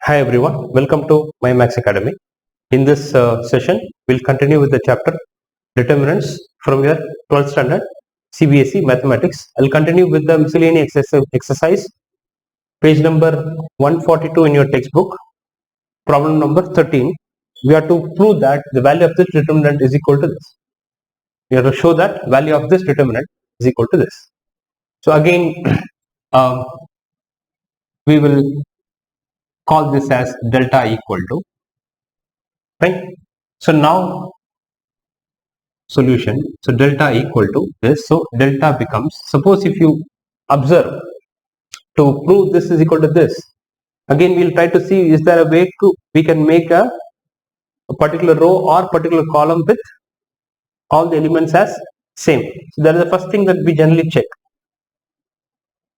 Hi everyone, welcome to My Max Academy. In this session, we'll continue with the chapter Determinants from your 12th standard CBSE Mathematics. I'll continue with the miscellaneous exercise, page number 142 in your textbook, problem number 13. We have to prove that the value of this determinant is equal to this. We have to show that value of this determinant is equal to this. So again, we will call this as delta equal to, right? So now solution, so delta equal to this, so delta becomes, suppose if you observe, to prove this is equal to this, again we'll try to see is there a way to, we can make a particular row or particular column with all the elements as same. So that is the first thing that we generally check.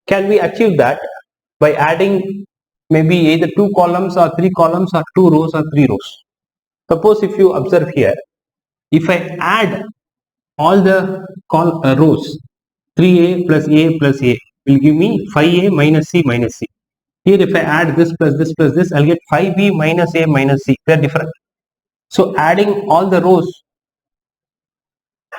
Can we achieve that by adding maybe either 2 columns or 3 columns or 2 rows or 3 rows? Suppose if you observe here, if I add all the rows, 3a plus a plus a will give me 5a minus c minus c. Here if I add this plus this plus this, I'll get 5b minus a minus c. They are different. So adding all the rows,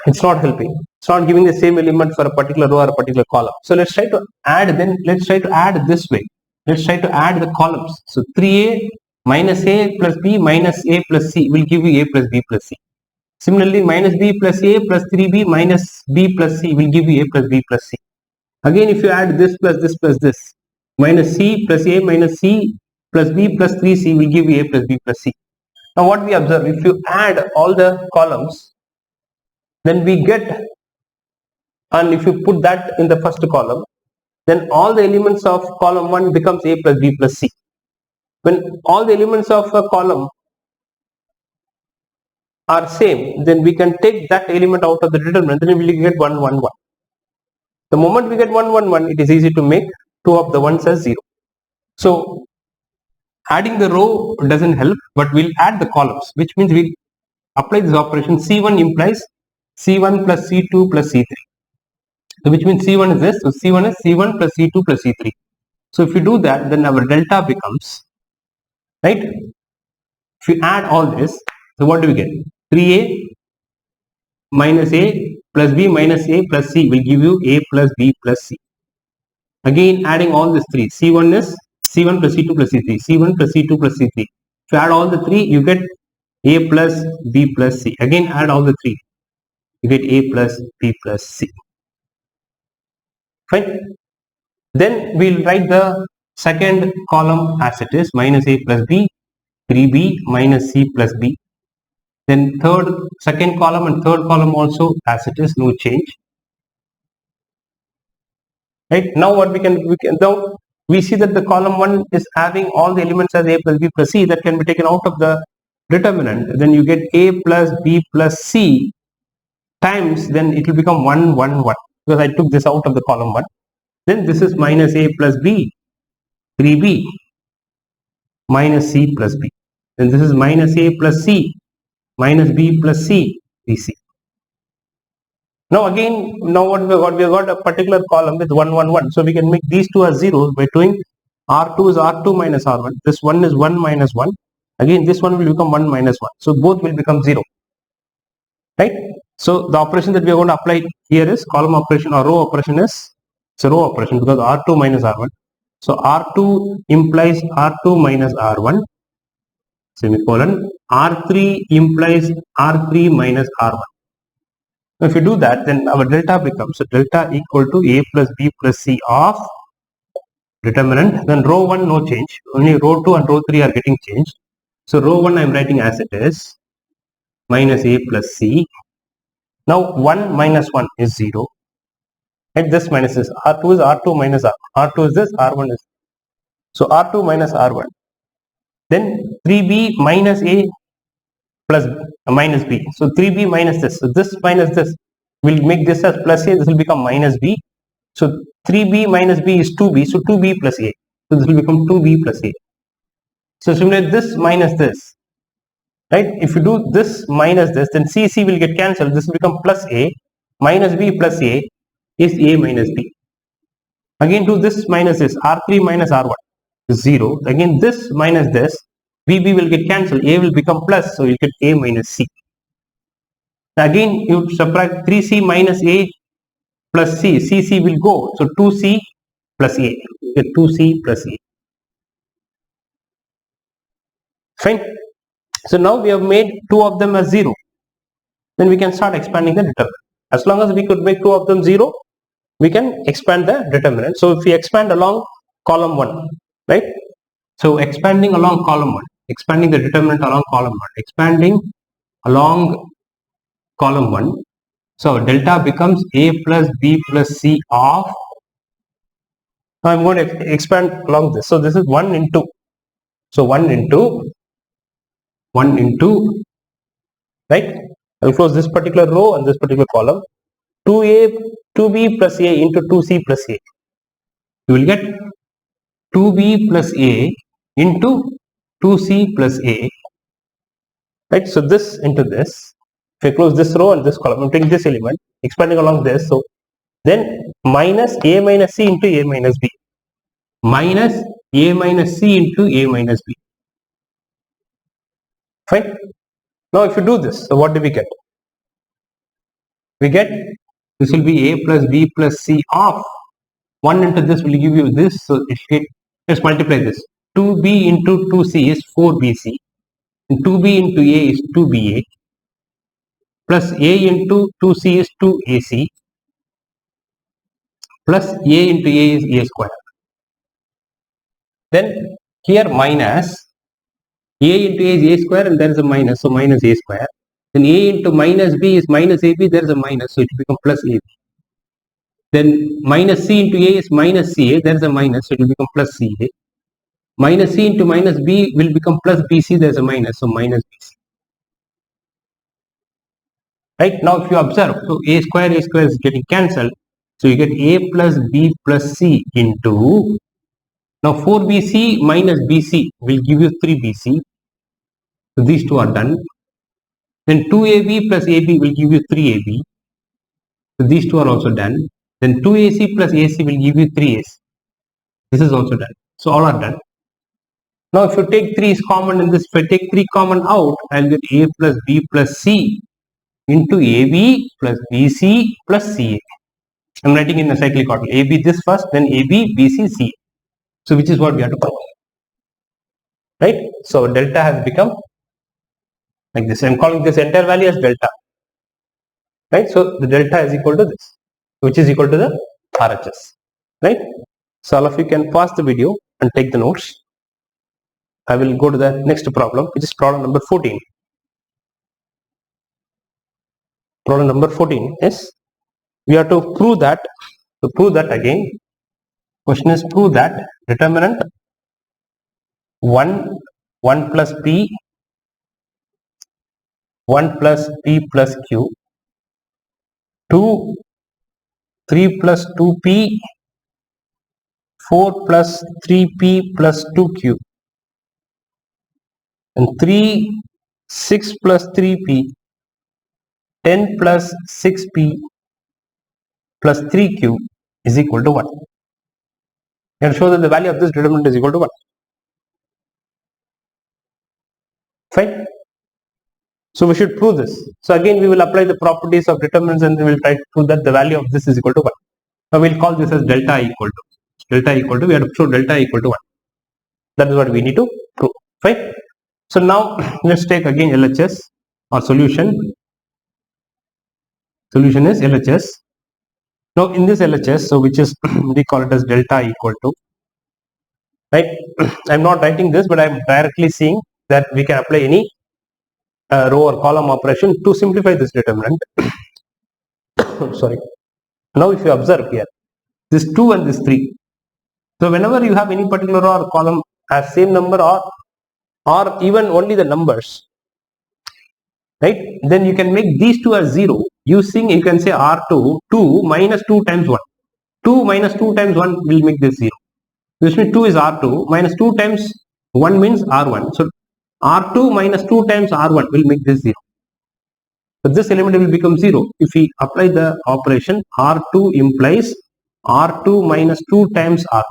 it's not helping. It's not giving the same element for a particular row or a particular column. So let's try to add, then let's try to add this way. Let's try to add the columns. So 3a minus a plus b minus a plus c will give you a plus b plus c. Similarly, minus b plus a plus 3b minus b plus c will give you a plus b plus c. Again, if you add this plus this plus this, minus c plus a minus c plus b plus 3c will give you a plus b plus c. Now what we observe, if you add all the columns, then we get, and if you put that in the first column, then all the elements of column 1 becomes a plus b plus c. When all the elements of a column are same, then we can take that element out of the determinant, then we will get 1 1 1. The moment we get 1 1 1, it is easy to make 2 of the ones as 0. So adding the row doesn't help, but we'll add the columns, which means we'll apply this operation. C1 implies C1 plus C2 plus C3. So which means C1 is this, so C1 is C1 plus C2 plus C3. So if you do that, then our delta becomes, right? If you add all this, so what do we get? 3a minus a plus b minus a plus c will give you a plus b plus c. Again adding all these 3, C1 is C1 plus C2 plus C3, C1 plus C2 plus C3. If you add all the 3, you get a plus b plus c. Again add all the 3, you get a plus b plus c. Fine. Then we'll write the second column as it is, minus a plus b, 3b minus c plus b. Then second column and third column also as it is, no change. Right, now what we can now we see that the column 1 is having all the elements as a plus b plus c, that can be taken out of the determinant. Then you get a plus b plus c times, then it will become 1 1 1, because I took this out of the column 1. Then this is minus a plus b, 3b minus c plus b. Then this is minus a plus c minus b plus c, bc. Now again, now what we have got a particular column with 1 1 1. So we can make these two as zeros by doing r2 is r2 minus r1. This one is 1 minus 1. Again this one will become 1 minus 1. So both will become 0. Right? So the operation that we are going to apply here is column operation or row operation is, it's a row operation because r2 minus r1. So r2 implies r2 minus r1, semicolon, r3 implies r3 minus r1. Now if you do that, then our delta becomes, so delta equal to a plus b plus c of determinant. Then row 1 no change, only row 2 and row 3 are getting changed. So row 1 I am writing as it is, minus a plus c. Now 1 minus 1 is 0. Right, this minus this, r2 is r2 minus r1. R2 is this, r1 is. So r2 minus r1. Then 3b minus a plus minus b. So 3b minus this. So this minus this will make this as plus a. This will become minus b. So 3b minus b is 2b. So 2b plus a. So this will become 2b plus a. So similarly this minus this. Right? If you do this minus this, then c will get cancelled. This will become plus a. Minus b plus a is a minus b. Again do this minus this, r3 minus r1. is 0. Again, this minus this, BB will get cancelled. A will become plus, so you get A minus C. Again, you subtract 3C minus A plus C. CC will go. So 2C plus A. You get 2C plus A. Fine. So now we have made two of them as 0. Then we can start expanding the determinant. As long as we could make two of them 0, we can expand the determinant. So if we expand along column 1, right? So expanding along column 1, expanding the determinant along column 1, expanding along column 1. So delta becomes A plus B plus C of, now I'm going to expand along this. So this is 1 into, so 1 into, right? I'll close this particular row and this particular column. 2A, 2B plus A into 2C plus A. You will get 2B plus A into 2C plus A. Right? So this into this. If I close this row and this column, I'm taking this element, expanding along this. So then minus A minus C into A minus B. Minus A minus C into A minus B. Fine. Now if you do this, so what do we get? We get, this will be A plus B plus C of 1 into this will give you this. So let's multiply this. 2B into 2C is 4BC. And 2B into A is 2BA. Plus A into 2C is 2AC. Plus A into A is A square. Then here minus A into A is A square and there is a minus. So minus A square. Then A into minus B is minus AB. There is a minus. So it will become plus AB. Then minus C into A is minus CA. There is a minus. So it will become plus CA. Minus C into minus B will become plus BC. There is a minus. So minus BC. Right? Now if you observe, so A square is getting cancelled. So you get A plus B plus C into, now 4BC minus BC will give you 3BC. So these two are done. Then 2AB plus AB will give you 3AB. So these two are also done. Then 2AC plus AC will give you 3AC. This is also done. So all are done. Now if you take 3 is common in this, if I take 3 common out, I will get A plus B plus C into AB plus BC plus CA. I am writing in a cyclic order. AB this first, then AB, BC, CA. So which is what we have to prove. Right? So delta has become like this. I am calling this entire value as delta. Right? So the delta is equal to this, which is equal to the RHS. Right? So all of you can pause the video and take the notes. I will go to the next problem, which is problem number 14. Problem number 14 is, we have to prove that, again, question is prove that determinant 1 plus P, 1 plus P plus Q, 2, 3 plus 2P, 4 plus 3P plus 2Q, and 3, 6 plus 3P, 10 plus 6P plus 3Q is equal to 1. And show that the value of this determinant is equal to 1. Fine. So we should prove this. So again we will apply the properties of determinants and we will try to prove that the value of this is equal to 1. Now we will call this as delta equal to, we have to show delta equal to 1. That is what we need to prove. Fine. So now let's take again LHS or solution. Solution is LHS. Now in this LHS, so which is we call it as delta equal to, right? I am not writing this, but I am directly seeing that we can apply any row or column operation to simplify this determinant. Sorry. Now if you observe here, this 2 and this 3. So whenever you have any particular row or column as same number or even only the numbers, right? Then you can make these two as 0 using, you can say R2, 2 minus 2 times 1. 2 minus 2 times 1 will make this 0. This means 2 is R2 minus 2 times 1 means R1. So R2 minus 2 times R1 will make this 0. But this element will become 0 if we apply the operation R2 implies R2 minus 2 times R1.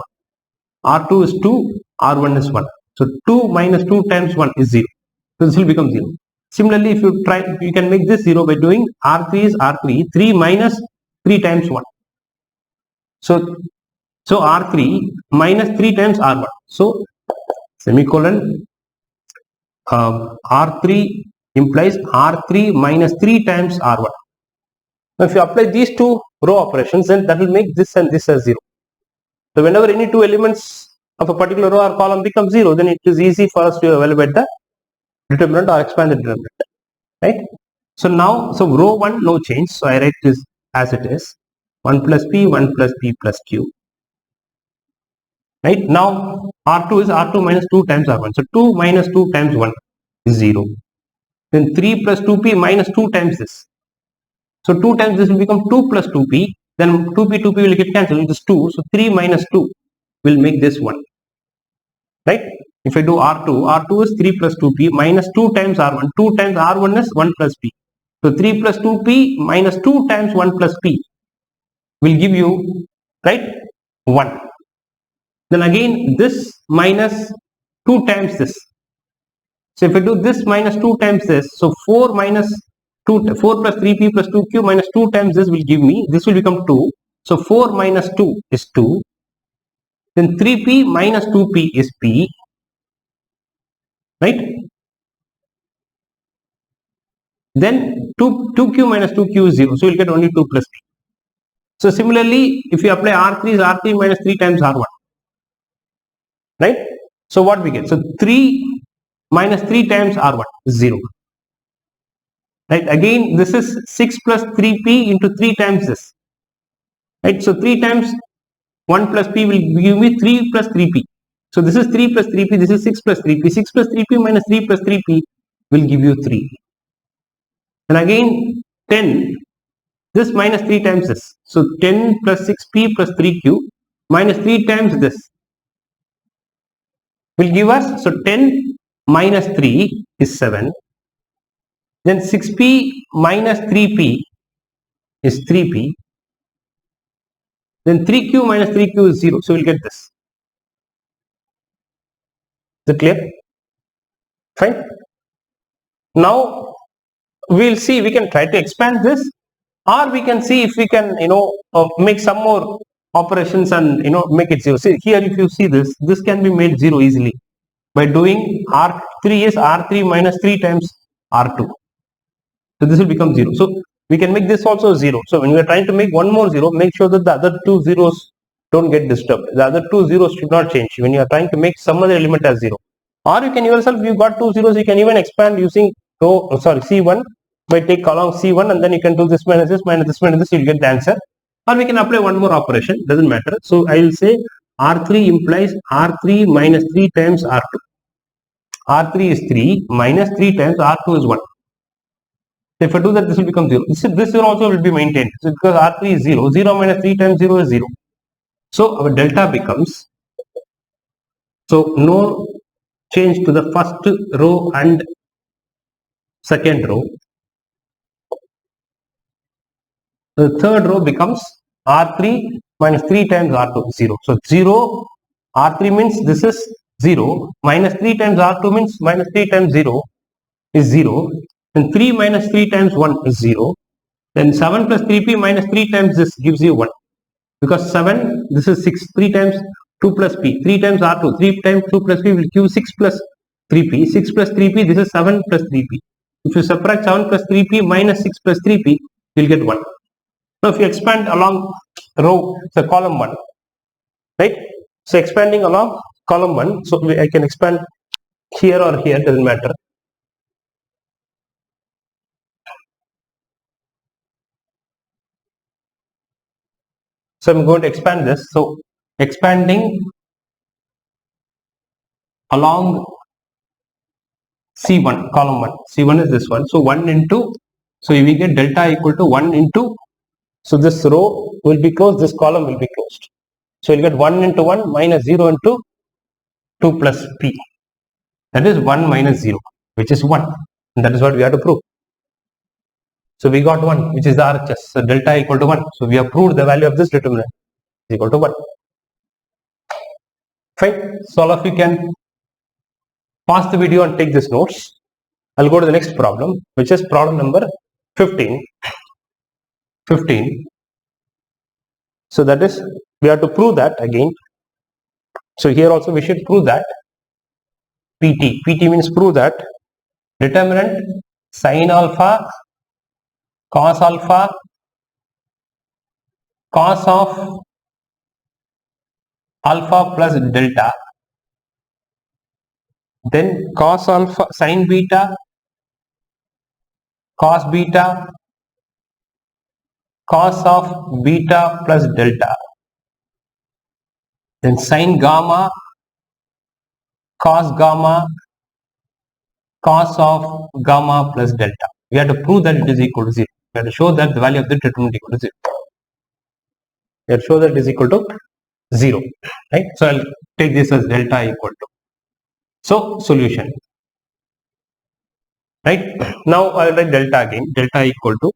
R2 is 2, R1 is 1. So 2 minus 2 times 1 is 0. So this will become 0. Similarly, if you try, you can make this 0 by doing R3 is R3, 3 minus 3 times 1. So R3 minus 3 times R1. So semicolon, R3 implies R3 minus 3 times R1. Now if you apply these two row operations, then that will make this and this as 0. So whenever any two elements of a particular row or column become 0, then it is easy for us to evaluate the determinant or expand the determinant, right? So now, so row 1 no change, so I write this as it is, 1 plus p plus q, right? Now R2 is R2 minus 2 times R1, so 2 minus 2 times 1 is 0. Then 3 plus 2p minus 2 times this, so 2 times this will become 2 plus 2p, then 2p will get cancelled, it is 2, so 3 minus 2 will make this 1, right? If I do R2 is 3 plus 2p minus 2 times R1, 2 times R1 is 1 plus p. So 3 plus 2p minus 2 times 1 plus p will give you, right, 1. Then again this minus 2 times this. So if I do this minus 2 times this, so 4 minus 2, 4 plus 3p plus 2q minus 2 times this will give me, this will become 2. So 4 minus 2 is 2. Then 3p minus 2p is p, right? Then 2q minus 2q is 0. So you'll get only 2 plus p. So similarly, if you apply R3 is R3 minus 3 times R1, right? So what we get? So 3 minus 3 times R1 is 0. Right? Again, this is 6 plus 3p into 3 times this. Right? So 3 times 1 plus p will give me 3 plus 3p. So this is 3 plus 3p, this is 6 plus 3p. 6 plus 3p minus 3 plus 3p will give you 3. And again 10, this minus 3 times this. So 10 plus 6p plus 3q minus 3 times this will give us, so 10 minus 3 is 7. Then 6p minus 3p is 3p. Then 3q minus 3q is 0. So we'll get this. Is it clear? Fine. Now we'll see, we can try to expand this, or we can see if we can, make some more operations and, make it 0. See here, if you see this can be made 0 easily by doing R3 is R3 minus 3 times R2. So this will become 0. So we can make this also 0. So when we are trying to make one more 0, make sure that the other two zeros don't get disturbed. The other two zeros should not change when you are trying to make some other element as 0. Or you can yourself, you got two zeros, you can even expand using C1 by take column C1, and then you can do this minus this minus this minus this, you'll get the answer. Or we can apply one more operation, doesn't matter. So I will say R3 implies R3 minus 3 times R2. R3 is 3 minus 3 times R2 is 1. If I do that, this will become 0. This 0 also will be maintained. So because R3 is 0, 0 minus 3 times 0 is 0. So our delta becomes, so no change to the first row and second row. The third row becomes R3 minus 3 times R2 0. So 0, R3 means this is 0, minus 3 times R2 means minus 3 times 0 is 0. Then 3 minus 3 times 1 is 0. Then 7 plus 3p minus 3 times this gives you 1. Because 7, this is 6, 3 times 2 plus p, 3 times R2, 3 times 2 plus p will give 6 plus 3p, 6 plus 3p, this is 7 plus 3p. If you subtract 7 plus 3p minus 6 plus 3p, you will get 1. Now if you expand along row, so column 1, right? So expanding along column 1, so I can expand here or here, doesn't matter. So I'm going to expand this. So expanding along C1, column 1. C1 is this one. So 1 into, so we get delta equal to 1 into, so this row will be closed, this column will be closed. So you'll get 1 into 1 minus 0 into 2 plus p. That is 1 minus 0, which is 1. And that is what we have to prove. So we got 1, which is the RHS. So delta equal to 1. So we have proved the value of this determinant is equal to 1. Fine. So all of you can pause the video and take this notes. I'll go to the next problem, which is problem number 15. 15. So that is, we have to prove that again. So here also we should prove that PT. PT means prove that determinant sin alpha, cos alpha, cos of alpha plus delta, then cos alpha, sin beta, cos beta, cos of beta plus delta, then sin gamma, cos gamma, cos of gamma plus delta. We have to prove that it is equal to 0. We have to show that the value of the determinant equal to 0. We have to show that it is equal to 0. Right? So I'll take this as delta equal to. So solution. Right? Now I'll write delta again. Delta equal to,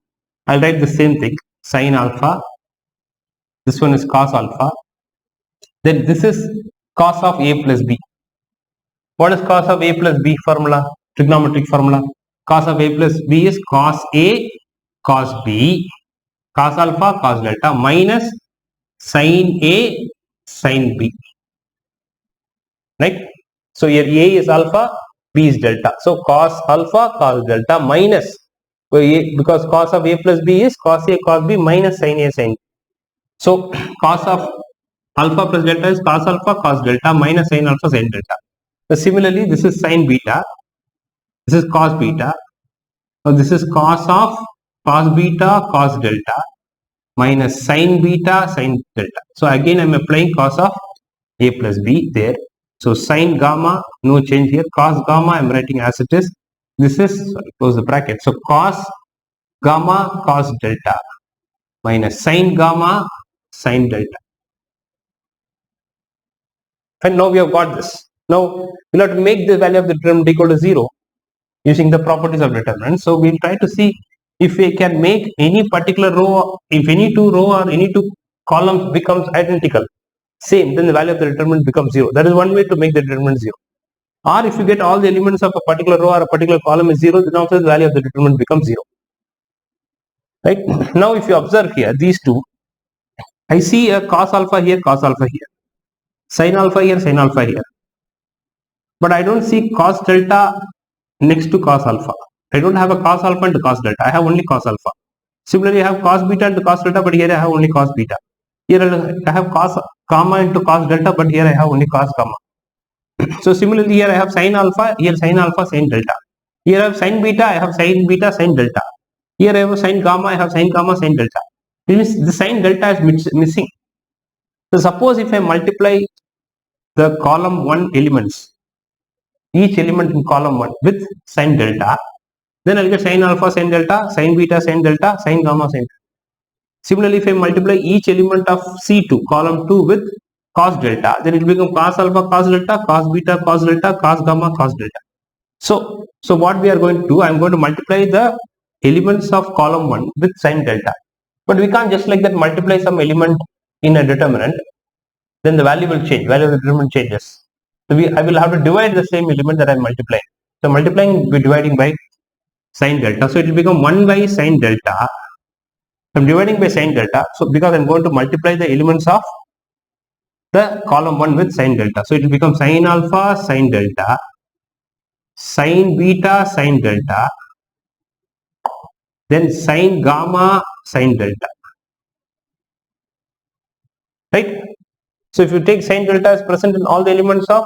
I'll write the same thing. Sin alpha. This one is cos alpha. Then this is cos of a plus b. What is cos of a plus b formula? Trigonometric formula. Cos of a plus b is cos a cos b cos alpha cos delta minus sin a sin b. Right? So here a is alpha, b is delta. So cos alpha cos delta minus, because cos of a plus b is cos a cos b minus sin a sin b. So cos of alpha plus delta is cos alpha cos delta minus sin alpha sin delta. So similarly, this is sin beta, this is cos beta. So this is cos of cos beta cos delta minus sin beta sin delta. So again I am applying cos of a plus b there. So sin gamma, no change here. Cos gamma I am writing as it is. This is, sorry, close the bracket. So cos gamma cos delta minus sin gamma sin delta. And now we have got this. Now we'll have to make the value of the determinant equal to 0 using the properties of determinant. So we'll try to see if we can make any particular row, if any two row or any two columns becomes identical, same, then the value of the determinant becomes 0. That is one way to make the determinant 0. Or if you get all the elements of a particular row or a particular column is 0, then also the value of the determinant becomes 0. Right? Now if you observe here, these two, I see a cos alpha here, sin alpha here, sin alpha here. But I don't see cos delta next to cos alpha. I don't have a cos alpha and cos delta. I have only cos alpha. Similarly, I have cos beta and cos delta, but here I have only cos beta. Here I have cos gamma into cos delta, but here I have only cos gamma. So similarly, here I have sin alpha, here sin alpha, sin delta. Here I have sin beta, I have sin beta, sin delta. Here I have sin gamma, I have sin gamma, sin delta. This means the sin delta is missing. So suppose if I multiply the column 1 elements, each element in column 1 with sin delta, then I'll get sin alpha, sin delta, sin beta, sin delta, sin gamma, sin delta. Similarly, if I multiply each element of C2, column 2 with cos delta, then it will become cos alpha, cos delta, cos beta, cos delta, cos gamma, cos delta. So what we are going to do, I am going to multiply the elements of column 1 with sin delta. But we can't just like that multiply some element in a determinant, then the value will change, value of the determinant changes. So I will have to divide the same element that I am multiplying. So multiplying will be dividing by sin delta. So it will become 1 by sin delta. I'm dividing by sin delta. So because I'm going to multiply the elements of the column 1 with sin delta. So it will become sin alpha, sin delta, sin beta, sin delta, then sin gamma, sin delta. Right? So if you take sin delta as present in all the elements of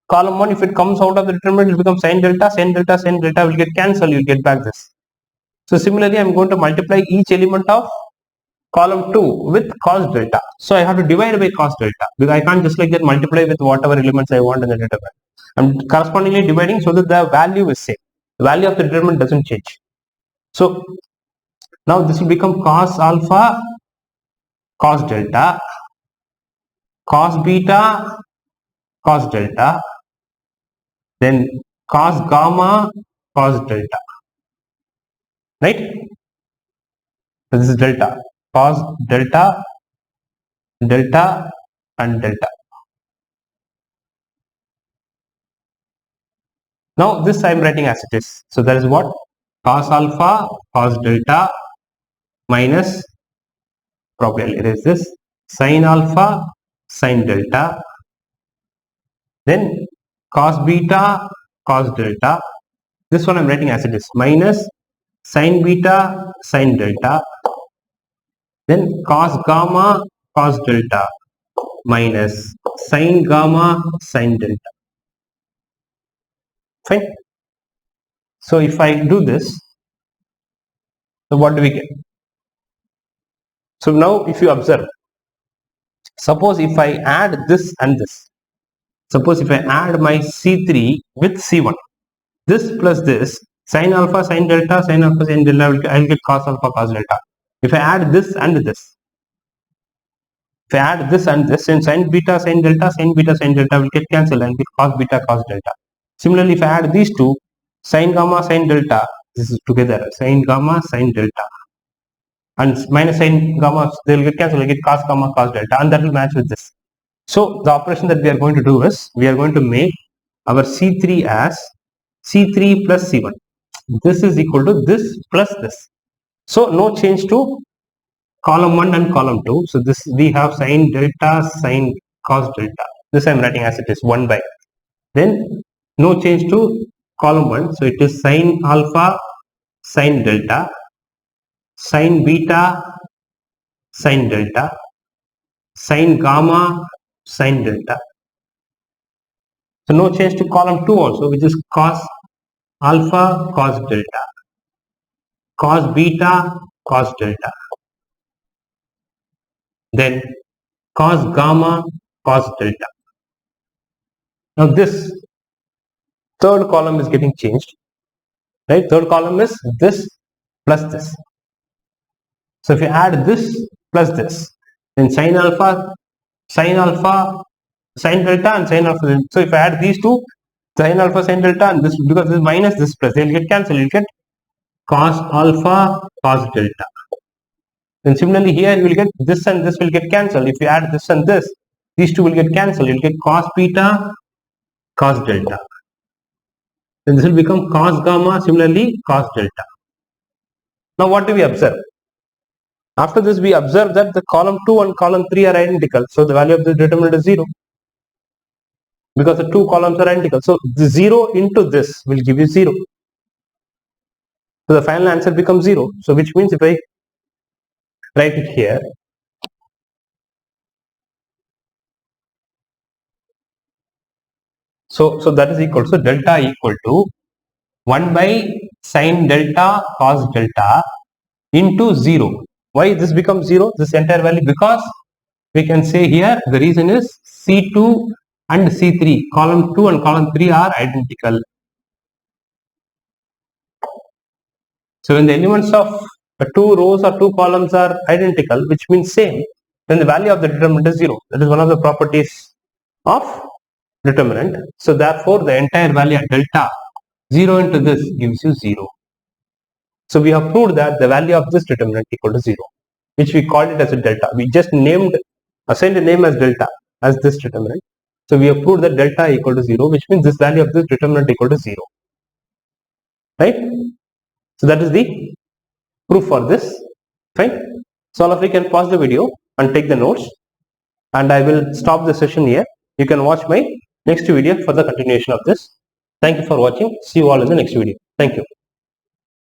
column 1, if it comes out of the determinant, it will become sin delta, sin delta, sin delta will get cancelled, you will get back this. So similarly, I am going to multiply each element of column 2 with cos delta. So I have to divide by cos delta, because I can't just like that multiply with whatever elements I want in the determinant. I'm correspondingly dividing so that the value is same. The value of the determinant doesn't change. So now this will become cos alpha, cos delta, cos beta, cos delta, then cos gamma, cos delta. Right? So this is delta, cos delta, delta and delta. Now this I am writing as it is. So that is what? Cos alpha cos delta minus, probably I'll erase this, sin alpha sin delta, then cos beta cos delta, this one I am writing as it is, minus sin beta sin delta, then cos gamma cos delta minus sin gamma sin delta. Fine. So if I do this, so what do we get? So now if you observe, suppose if I add this and this, suppose if I add my C3 with C1, this plus this, sin alpha sin delta sin alpha sin delta, I will get cos alpha cos delta. If I add this and this, if I add this and this, then sin beta sin delta will get cancelled and get cos beta cos delta. Similarly, if I add these two, sin gamma sin delta, this is together, sin gamma sin delta, and minus sin gamma, they will get cancelled, will get cos gamma cos delta, and that will match with this. So the operation that we are going to do is, we are going to make our C3 as C3 plus C1. This is equal to this plus this. So no change to column 1 and column 2. So this we have sin delta sin cos delta. This I am writing as it is 1 by. Then no change to column 1. So it is sin alpha sin delta, sin beta sin delta, sin gamma sin delta. So no change to column 2 also, which is cos alpha cos delta, cos beta cos delta, then cos gamma cos delta. Now this third column is getting changed, right? Third column is this plus this. So if you add this plus this, then sin alpha sin delta and sin alpha. So if I add these two, sin alpha sin delta and this, because this minus this plus, they will get cancelled. You will get cos alpha cos delta. Then similarly here you will get this and this will get cancelled. If you add this and this, these two will get cancelled. You will get cos beta cos delta. Then this will become cos gamma, similarly cos delta. Now what do we observe? After this we observe that the column 2 and column 3 are identical. So the value of the determinant is 0. Because the two columns are identical. So the 0 into this will give you 0. So the final answer becomes 0. So which means if I write it here, so that is equal, so delta equal to 1 by sin delta cos delta into 0. Why this becomes 0, this entire value? Because we can say here the reason is C2 and C3, column 2 and column 3 are identical. So when the elements of two rows or two columns are identical, which means same, then the value of the determinant is 0. That is one of the properties of determinant. So therefore the entire value at delta 0 into this gives you 0. So we have proved that the value of this determinant equal to 0, which we called it as a delta. We just assigned a name as delta as this determinant. So we have proved that delta equal to 0, which means this value of this determinant equal to 0. Right? So that is the proof for this. Fine. So all of you can pause the video and take the notes, and I will stop the session here. You can watch my next video for the continuation of this. Thank you for watching. See you all in the next video. Thank you.